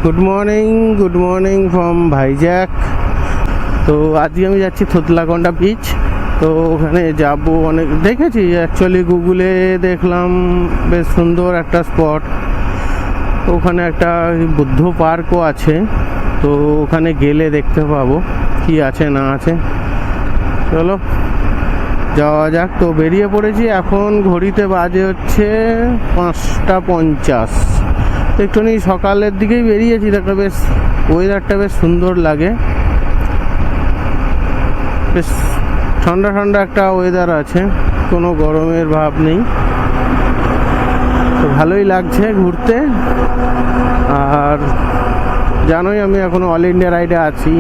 Good morning from Vizag. তো আজকে আমি যাচ্ছি থোতলাকন্ডা বিচ। তো ওখানে যাব, অনেক দেখেছি অ্যাকচুয়ালি, গুগলে দেখলাম বেশ সুন্দর একটা স্পট। ওখানে একটা বুদ্ধ পার্কও আছে, তো ওখানে গেলে দেখতে পাবো কি আছে না আছে। চলো যাওয়া যাক। তো বেরিয়ে পড়েছি, এখন ঘড়িতে বাজে হচ্ছে 5:50। তো একটুখানি সকালের দিকেই বেরিয়েছি, দেখো বেশ ওয়েদারটা বেশ সুন্দর লাগে, বেশ ঠান্ডা ঠান্ডা একটা ওয়েদার আছে, কোনো গরমের ভাব নেই। তো ভালোই লাগছে ঘুরতে। আর জানোই আমি এখন অল ইন্ডিয়া রাইডে আছি,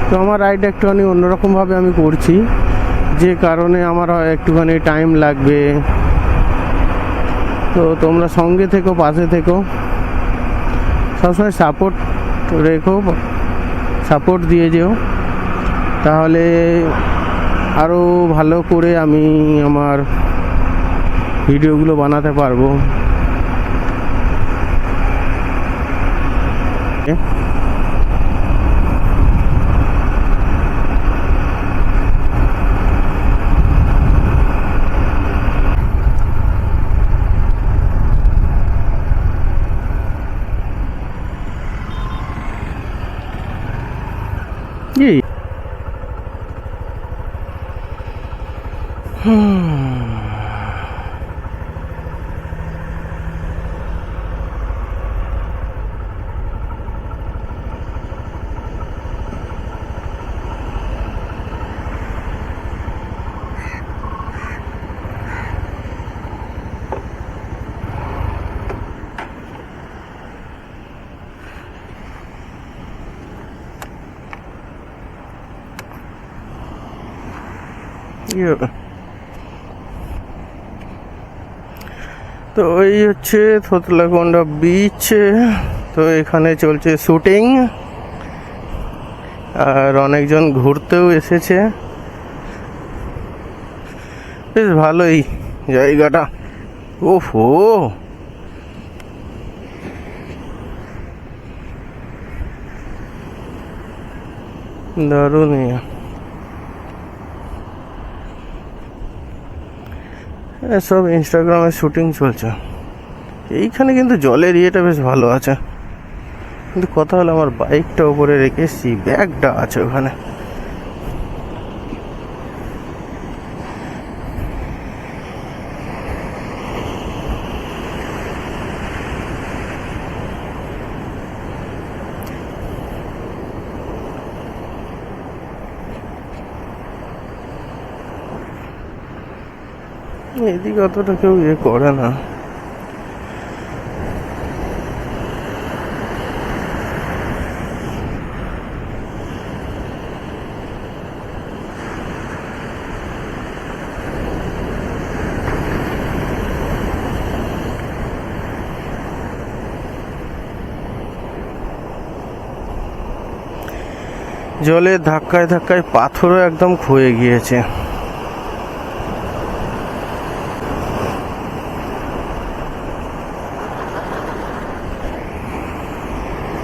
তো আমার রাইড একটুখানি অন্যরকমভাবে আমি করছি, যে কারণে আমার একটুখানি টাইম লাগবে। তো তোমরা সঙ্গে থেকো, পাশে থেকো, সবসময় সাপোর্ট রেখো, সাপোর্ট দিয়ে যেও, তাহলে আরও ভালো করে আমি আমার ভিডিওগুলো বানাতে পারবো। এই তো এই হচ্ছে থোতলাকন্ডা বিচ। তো এখানে চলছে শুটিং, আর অনেকজন ঘুরতেও এসেছে। বেশ ভালোই জায়গাটা। ওহো, দারুণ। সব ইনস্টাগ্রামে শুটিং চলছে। এইখানে কিন্তু জলের ইয়েটা বেশ ভালো আছে, কিন্তু কথা হলো আমার বাইকটা উপরে রেখে এসেছি, ব্যাগটা আছে ওখানে। এদিকে অতটা কেউ ইয়ে করে না। জলে ধাক্কায় ধাক্কায় পাথরও একদম ক্ষয়ে গিয়েছে।